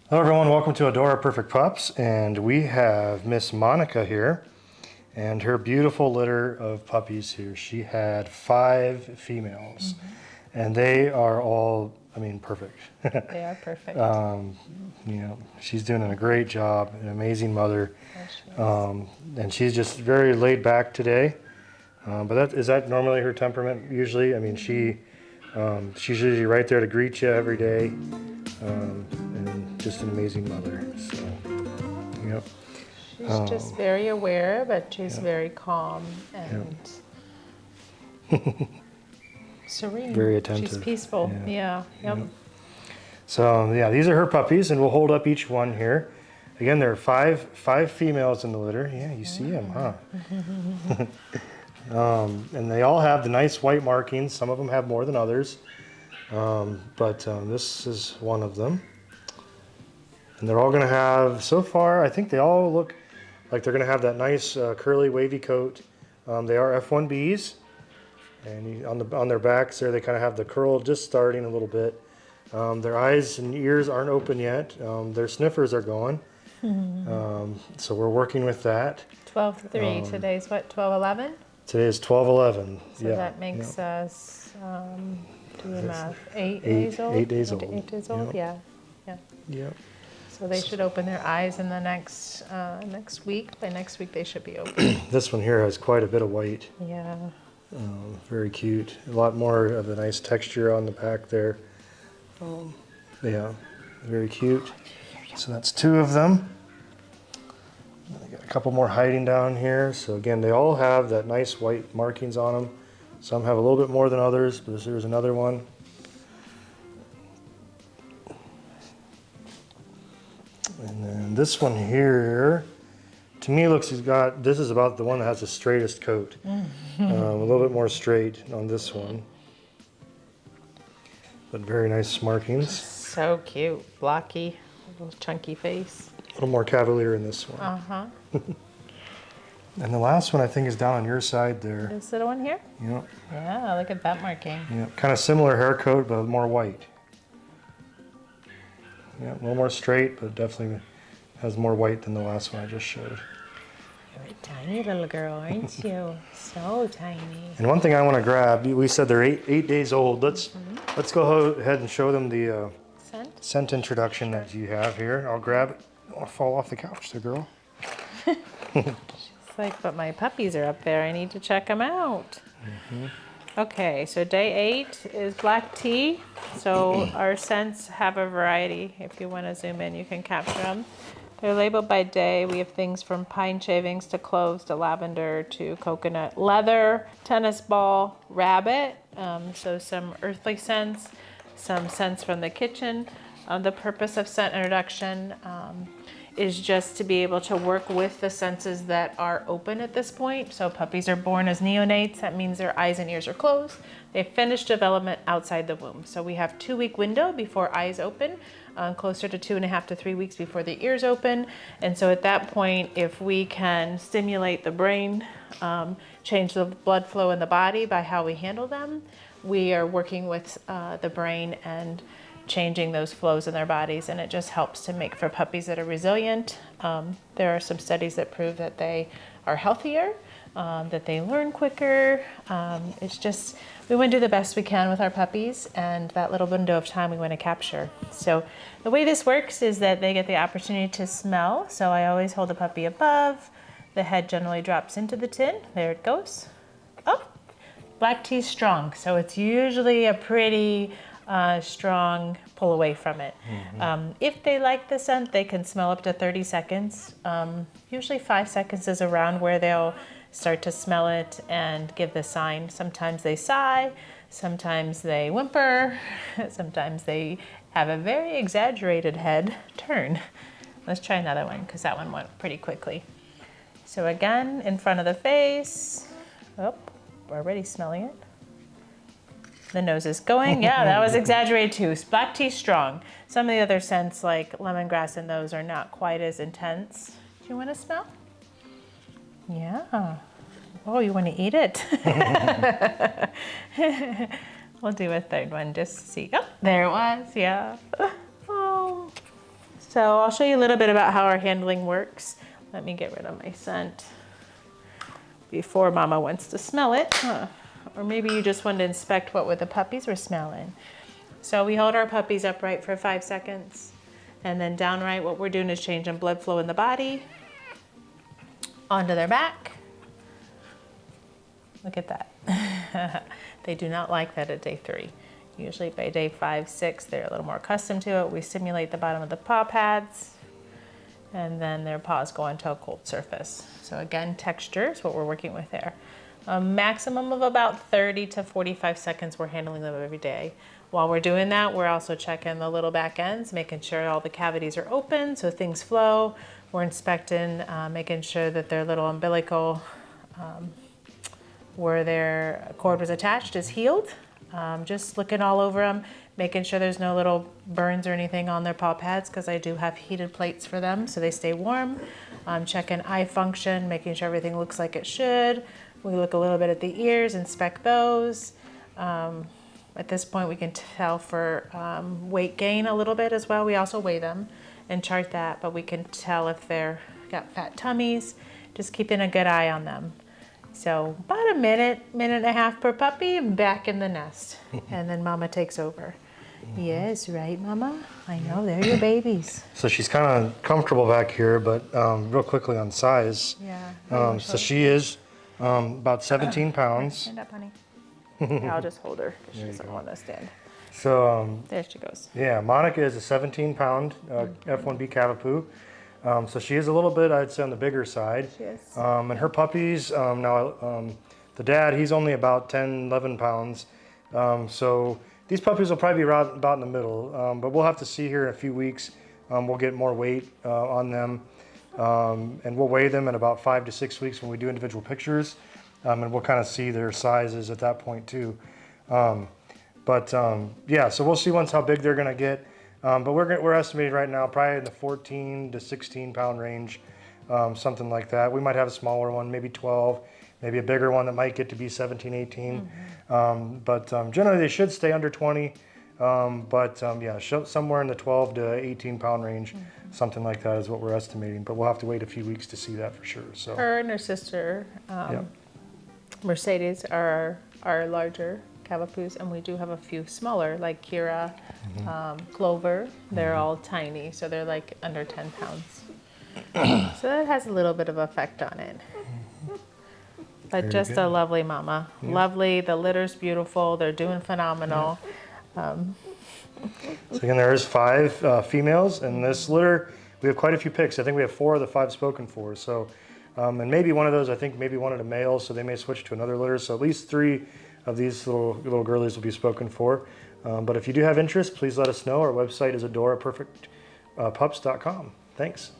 Hello everyone, welcome to Adora Perfect Pups, and we have Miss Monica here and her beautiful litter of puppies here. She had 5 females and they are all, perfect. They are perfect. She's doing a great job, an amazing mother, Yes, and she's just very laid back today. But is that normally her temperament usually? She's usually right there to greet you every day. And just an amazing mother. So, yep. she's just very aware, but she's very calm and serene. Very attentive. She's peaceful. Yeah. Yep. So yeah, these are her puppies, and we'll hold up each one here. Again, there are five females in the litter. Yeah, you see them, huh? And they all have the nice white markings. Some of them have more than others, but this is one of them. And they're all going to have, so far, I think they all look like they're going to have that nice curly wavy coat. They are F1Bs, and on their backs there they kind of have the curl just starting a little bit. Their eyes and ears aren't open yet. Their sniffers are going, so we're working with that. 12-3. Today's what? 12-11. Today is 12/11. So that makes us do the math. 8 days old. 8 days old. 8 days old. Yep. Yeah. Yep. So they should open their eyes in the next week. By next week they should be open. This one here has quite a bit of white. Yeah. Very cute. A lot more of a nice texture on the back there. Yeah, very cute. So that's 2 of them. I got a couple more hiding down here. So again, they all have that nice white markings on them. Some have a little bit more than others, but there's another one. And then this one here, to me looks, this is about the one that has the straightest coat. A little bit more straight on this one. But very nice markings. So cute. Blocky, little chunky face. A little more Cavalier in this one. And the last one I think is down on your side there. This little one here? Yep. Yeah, look at that marking. Yep. Kind of similar hair coat, but more white. Yeah, a little more straight, but definitely has more white than the last one I just showed. You're a tiny little girl, aren't you? So tiny. And one thing I want to grab, we said they're 8 days old. Let's go ahead and show them the scent introduction that you have here. I'll grab it. I'll fall off the couch there, girl. It's like, but my puppies are up there. I need to check them out. Okay, so day 8 is black tea. So our scents have a variety. If you want to zoom in, you can capture them. They're labeled by day. We have things from pine shavings to cloves to lavender to coconut leather, tennis ball, rabbit. So some earthly scents, some scents from the kitchen. The purpose of scent introduction is just to be able to work with the senses that are open at this point. So puppies are born as neonates. That means their eyes and ears are closed. They finish development outside the womb. So we have 2-week window before eyes open, closer to 2.5 to 3 weeks before the ears open. And so at that point, if we can stimulate the brain, change the blood flow in the body by how we handle them, we are working with the brain and changing those flows in their bodies, and it just helps to make for puppies that are resilient. There are some studies that prove that they are healthier, that they learn quicker. It's just, we want to do the best we can with our puppies, and that little window of time we want to capture. So the way this works is that they get the opportunity to smell. So I always hold the puppy above. The head generally drops into the tin. There it goes. Oh, black tea's strong, so it's usually a pretty strong pull away from it. If they like the scent, they can smell up to 30 seconds. Usually 5 seconds is around where they'll start to smell it and give the sign. Sometimes they sigh, sometimes they whimper, sometimes they have a very exaggerated head turn. Let's try another one because that one went pretty quickly. So again, in front of the face. Oh, we're already smelling it. The nose is going. Yeah, that was exaggerated too. Black tea strong. Some of the other scents like lemongrass and those are not quite as intense. Do you want to smell? Yeah. Oh, you want to eat it? We'll do a third one just to see. Oh, there it was. Yeah. Oh, So I'll show you a little bit about how our handling works. Let me get rid of my scent before Mama wants to smell it. Or maybe you just wanted to inspect what the puppies were smelling. So we hold our puppies upright for 5 seconds. And then downright, what we're doing is changing blood flow in the body onto their back. Look at that. They do not like that at day 3. Usually by day 5, 6, they're a little more accustomed to it. We stimulate the bottom of the paw pads, and then their paws go onto a cold surface. So again, texture is what we're working with there. A maximum of about 30 to 45 seconds we're handling them every day. While we're doing that, we're also checking the little back ends, making sure all the cavities are open so things flow. We're inspecting, making sure that their little umbilical, where their cord was attached, is healed. Just looking all over them, making sure there's no little burns or anything on their paw pads, because I do have heated plates for them so they stay warm. Checking eye function, making sure everything looks like it should. We look a little bit at the ears, inspect those. At this point we can tell for weight gain a little bit as well. We also weigh them and chart that, but we can tell if they're got fat tummies, just keeping a good eye on them. So about a minute and a half per puppy, and back in the nest. And then Mama takes over. Yes, right, Mama? I know, they're your babies. So she's kind of comfortable back here, but real quickly on size. Yeah. So she is about 17 pounds. Stand up, honey. Yeah, I'll just hold her because she doesn't want to stand. So There she goes. yeah, Monica is a 17-pound F1B Cavapoo. So she is a little bit, I'd say, on the bigger side. She is. And her puppies, the dad, he's only about 10, 11 pounds. So these puppies will probably be about in the middle, but we'll have to see here in a few weeks. We'll get more weight on them, and we'll weigh them in about 5 to 6 weeks when we do individual pictures, and we'll kind of see their sizes at that point too. Yeah, so we'll see once how big they're going to get. But we're estimating right now probably in the 14 to 16 pound range, something like that. We might have a smaller one, maybe 12, maybe a bigger one that might get to be 17, 18. Generally they should stay under 20. Yeah, somewhere in the 12 to 18 pound range, something like that is what we're estimating. But we'll have to wait a few weeks to see that for sure. So Her and her sister, Mercedes, are our larger Cavapoos, and we do have a few smaller, like Kira, Clover. They're all tiny, so they're like under 10 pounds. So that has a little bit of effect on it. But Very just good. a lovely mama. Yeah. Lovely. The litter's beautiful. They're doing phenomenal. So again, there is 5 females in this litter. We have quite a few picks. I think we have 4 of the 5 spoken for. So, and maybe one of those, I think maybe wanted a male, so they may switch to another litter. So at least 3 of these little girlies will be spoken for. But if you do have interest, please let us know. Our website is AdoraPerfectPups.com. Thanks.